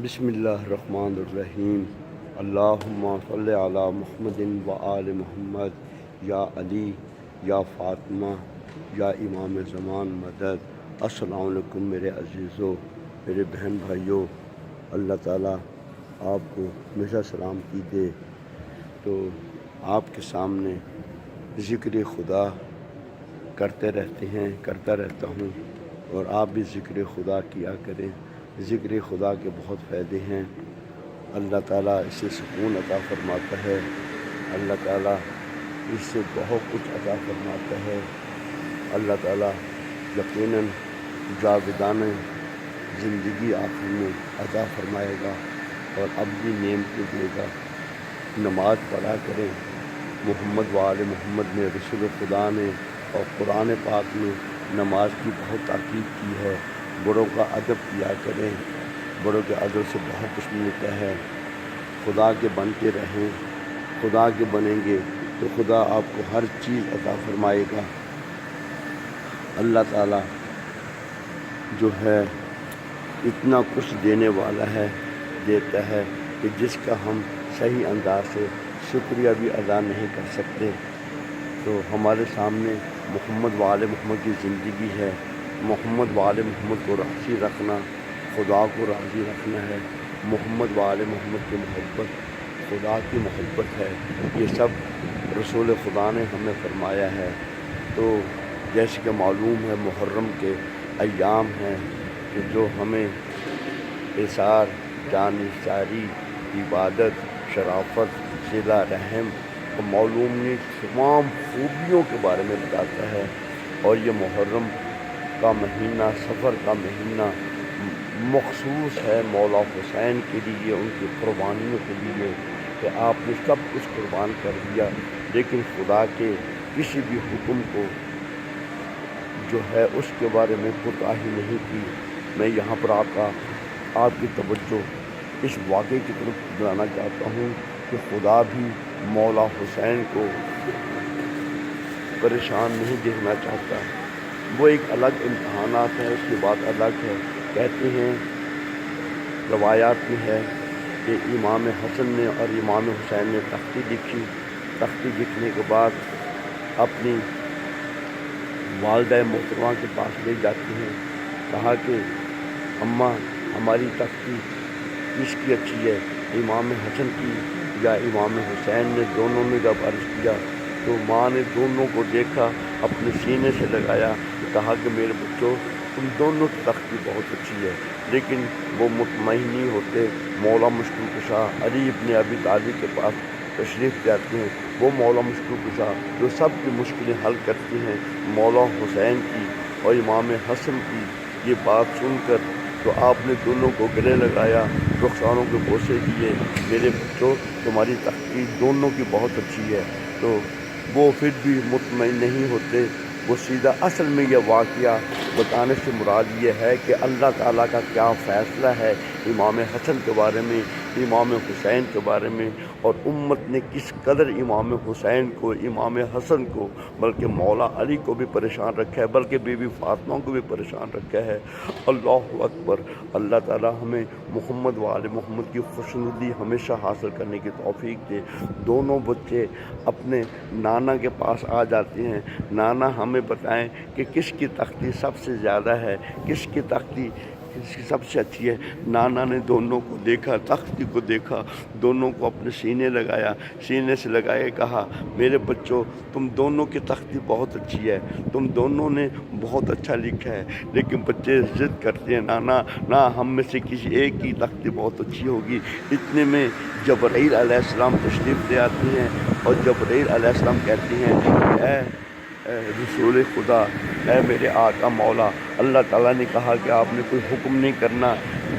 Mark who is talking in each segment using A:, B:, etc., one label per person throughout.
A: بسم اللہ الرحمن الرحیم اللہم صلی علی محمد و آل محمد یا علی یا فاطمہ یا امام زمان مدد۔ السلام علیکم میرے عزیزو، میرے بہن بھائیو، اللہ تعالیٰ آپ کو ہمیشہ سلامتی دے۔ تو آپ کے سامنے ذکر خدا کرتا رہتا ہوں، اور آپ بھی ذکر خدا کیا کریں۔ ذکر خدا کے بہت فائدے ہیں۔ اللہ تعالیٰ اس سے سکون عطا فرماتا ہے، اللہ تعالیٰ اس سے بہت کچھ عطا فرماتا ہے۔ اللہ تعالیٰ یقیناً جاویدانہ زندگی آخر میں عطا فرمائے گا اور اب بھی نعمتیں دے گا۔ نماز پڑھا کریں۔ محمد و آل محمد نے، رسول خدا نے اور قرآن پاک میں نماز کی بہت تاکید کی ہے۔ بڑوں کا ادب کیا کریں، بڑوں کے ادب سے بہت کچھ ملتا ہے۔ خدا کے بنتے رہیں، خدا کے بنیں گے تو خدا آپ کو ہر چیز عطا فرمائے گا۔ اللہ تعالیٰ جو ہے اتنا کچھ دینے والا ہے، دیتا ہے کہ جس کا ہم صحیح انداز سے شکریہ بھی ادا نہیں کر سکتے۔ تو ہمارے سامنے محمد و آل محمد کی زندگی ہے۔ محمد و آل محمد کو راضی رکھنا خدا کو راضی رکھنا ہے۔ محمد و آل محمد کی محبت خدا کی محبت ہے۔ یہ سب رسول خدا نے ہمیں فرمایا ہے۔ تو جیسے کہ معلوم ہے محرم کے ایام ہیں کہ جو ہمیں اثار، جانثاری، عبادت، شرافت، صلہ رحم اور معلوم تمام خوبیوں کے بارے میں بتاتا ہے۔ اور یہ محرم کا مہینہ، سفر کا مہینہ مخصوص ہے مولا حسین کے لیے، ان کی قربانیوں کے لیے کہ آپ نے سب کچھ قربان کر دیا، لیکن خدا کے کسی بھی حکم کو جو ہے اس کے بارے میں کوتاہی نہیں کی۔ میں یہاں پر آپ کی توجہ اس واقعے کی طرف دلانا چاہتا ہوں کہ خدا بھی مولا حسین کو پریشان نہیں دیکھنا چاہتا۔ وہ ایک الگ امتحانات ہے، اس کی بات الگ ہے۔ کہتے ہیں، روایات میں ہے کہ امام حسن نے اور امام حسین نے تختی لکھی۔ تختی لکھنے کے بعد اپنی والدہ محترمہ کے پاس لے جاتے ہیں، کہا کہ اماں ہماری تختی کس کی اچھی ہے، امام حسن کی یا امام حسین نے؟ دونوں نے جب عرض کیا تو ماں نے دونوں کو دیکھا، اپنے سینے سے لگایا، کہا کہ میرے بچوں تم دونوں کی تختی بہت اچھی ہے۔ لیکن وہ مطمئن نہیں ہوتے۔ مولا مشکل کشا علی ابن ابی طالب کے پاس تشریف جاتے ہیں۔ وہ مولا مشکل کشا جو سب کی مشکلیں حل کرتے ہیں، مولا حسین کی اور امام حسن کی یہ بات سن کر تو آپ نے دونوں کو گلے لگایا، رخساروں کے بوسے دیے، میرے بچوں تمہاری تختی دونوں کی بہت اچھی ہے۔ تو وہ پھر بھی مطمئن نہیں ہوتے۔ وہ سیدھا اصل میں یہ واقعہ بتانے سے مراد یہ ہے کہ اللہ تعالیٰ کا کیا فیصلہ ہے امام حسن کے بارے میں، امام حسین کے بارے میں، اور امت نے کس قدر امام حسین کو، امام حسن کو، بلکہ مولا علی کو بھی پریشان رکھا ہے، بلکہ بی بی فاطمہ کو بھی پریشان رکھا ہے۔ اللہ اکبر۔ اللہ تعالیٰ ہمیں محمد و آل محمد کی خوشنودی ہمیشہ حاصل کرنے کی توفیق دے۔ دونوں بچے اپنے نانا کے پاس آ جاتے ہیں، نانا ہمیں بتائیں کہ کس کی تختی سب سے زیادہ ہے، کس کی تختی سب سے اچھی ہے۔ نانا نے دونوں کو دیکھا، تختی کو دیکھا، دونوں کو اپنے سینے لگایا، سینے سے لگائے کہا میرے بچوں تم دونوں کی تختی بہت اچھی ہے، تم دونوں نے بہت اچھا لکھا ہے۔ لیکن بچے ضد کرتے ہیں، نانا نہ، ہم میں سے کسی ایک کی تختی بہت اچھی ہوگی۔ اتنے میں جبرائیل علیہ السلام تشریف لے آتے ہیں، اور جبرائیل علیہ السلام کہتے ہیں کہ اے رسول خدا، اے میرے آقا مولا، اللہ تعالیٰ نے کہا کہ آپ نے کوئی حکم نہیں کرنا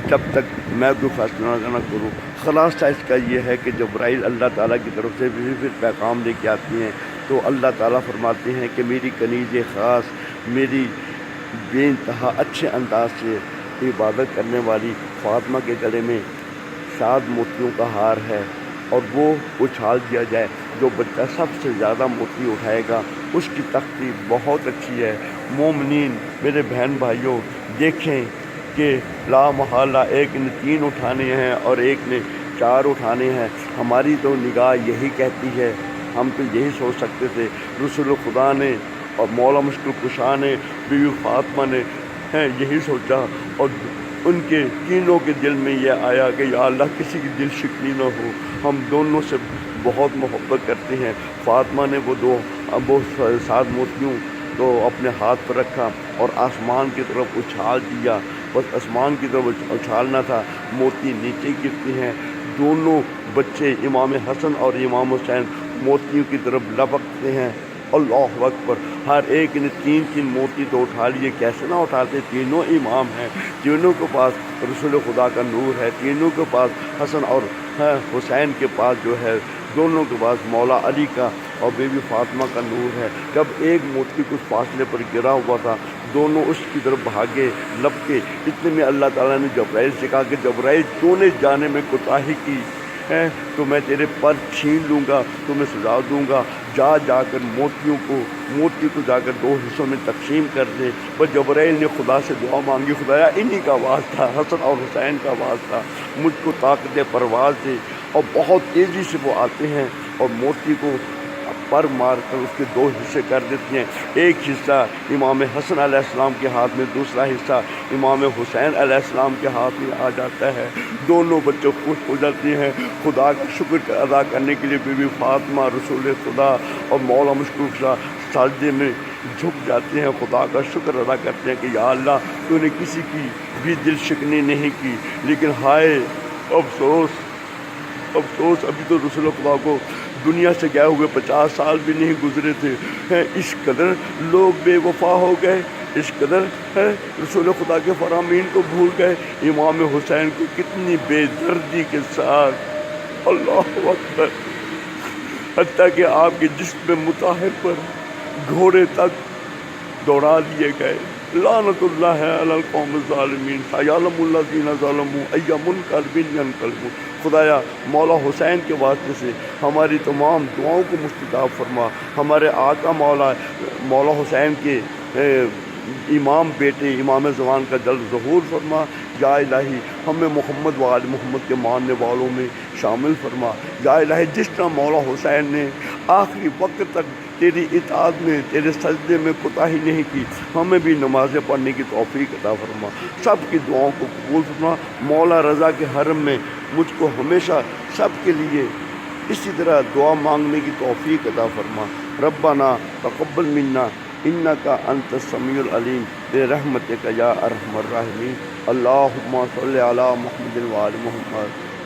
A: جب تک میں کوئی فیصلہ نہ کروں۔ خلاصہ اس کا یہ ہے کہ جبرائیل اللہ تعالیٰ کی طرف سے پھر پیغام لے کے آتی ہیں، تو اللہ تعالیٰ فرماتے ہیں کہ میری کنیز خاص، میری بے انتہا اچھے انداز سے عبادت کرنے والی فاطمہ کے گلے میں 7 موتیوں کا ہار ہے، اور وہ اچھال دیا جائے۔ جو بچہ سب سے زیادہ موتی اٹھائے گا اس کی تختی بہت اچھی ہے۔ مومنین، میرے بہن بھائیوں، دیکھیں کہ لا محالہ ایک نے 3 اٹھانے ہیں اور ایک نے 4 اٹھانے ہیں۔ ہماری تو نگاہ یہی کہتی ہے، ہم تو یہی سوچ سکتے تھے، رسول خدا نے اور مولا مشکل کشا نے، بیوی فاطمہ نے یہی سوچا، اور ان کے تینوں کے دل میں یہ آیا کہ یا اللہ کسی کی دل شکنی نہ ہو، ہم دونوں سے بہت محبت کرتے ہیں۔ فاطمہ نے وہ 7 موتیوں تو اپنے ہاتھ پر رکھا اور آسمان کی طرف اچھال دیا، بس آسمان کی طرف اچھالنا تھا، موتی نیچے گرتے ہیں۔ دونوں بچے امام حسن اور امام حسین موتیوں کی طرف لپکتے ہیں۔ اللہ اکبر، ہر ایک نے 3 موتی تو اٹھا لیے، کیسے نہ اٹھاتے، تینوں امام ہیں، تینوں کے پاس رسول خدا کا نور ہے، تینوں کے پاس حسن اور حسین کے پاس جو ہے، دونوں کے پاس مولا علی کا اور بی بی فاطمہ کا نور ہے۔ جب ایک موتی کچھ فاصلے پر گرا ہوا تھا، دونوں اس کی طرف بھاگے لپکے، اتنے میں اللہ تعالیٰ نے جبرائیل سے کہا کہ جبرائیل تو نے جانے میں کوتاہی کی ہے تو میں تیرے پر چھین لوں گا، تمہیں سزا دوں گا، جا کر موتی کو جا کر 2 حصوں میں تقسیم کر دے۔ بس جبرائیل نے خدا سے دعا مانگی، خدایا انہی کا آواز تھا، حسن اور حسین کا آواز تھا، مجھ کو طاقت پرواز دے، اور بہت تیزی سے وہ آتے ہیں اور موتی کو پر مار کر اس کے 2 حصے کر دیتے ہیں۔ ایک حصہ امام حسن علیہ السلام کے ہاتھ میں، دوسرا حصہ امام حسین علیہ السلام کے ہاتھ میں آ جاتا ہے۔ دونوں بچے خوش ہو جاتے ہیں، خدا کا شکر ادا کرنے کے لیے بی بی فاطمہ، رسول خدا اور مولا مشکل کشا سجدے میں جھک جاتے ہیں، خدا کا شکر ادا کرتے ہیں کہ یا اللہ تو نے کسی کی بھی دل شکنی نہیں کی، لیکن ہائے افسوس ابھی تو رسول خدا کو دنیا سے گئے ہوئے 50 سال بھی نہیں گزرے تھے، اس قدر لوگ بے وفا ہو گئے، اس قدر رسول خدا کے فرامین کو بھول گئے۔ امام حسین کو کتنی بے دردی کے ساتھ، اللہ اکبر، حتیٰ کہ آپ کے جسم مطہر پر گھوڑے تک دوڑا لیے گئے۔ لعنت اللہ علی القوم الظالمین، سیعلم الذین ظلموا ای منقلب ینقلبون۔ خدایا مولا حسین کے واسطے سے ہماری تمام دعاؤں کو مستجاب فرما، ہمارے آقا مولا حسین کے امام بیٹے امام زمان کا جلد ظہور فرما۔ یا الہی ہمیں محمد و آل محمد کے ماننے والوں میں شامل فرما۔ یا الہی جس طرح مولا حسین نے آخری وقت تک تیری اطاعت میں، تیرے سجدے میں کوتاہی نہیں کی، ہمیں بھی نمازیں پڑھنے کی توفیق عطا فرما، سب کی دعاؤں کو قبول فرما۔ مولا رضا کے حرم میں مجھ کو ہمیشہ سب کے لیے اسی طرح دعا مانگنے کی توفیق عطا فرما۔ ربنا تقبل منا انک انت السمیع العلیم برحمتک یا ارحم الراحمین۔ اللہم صلی علی محمد و آل محمد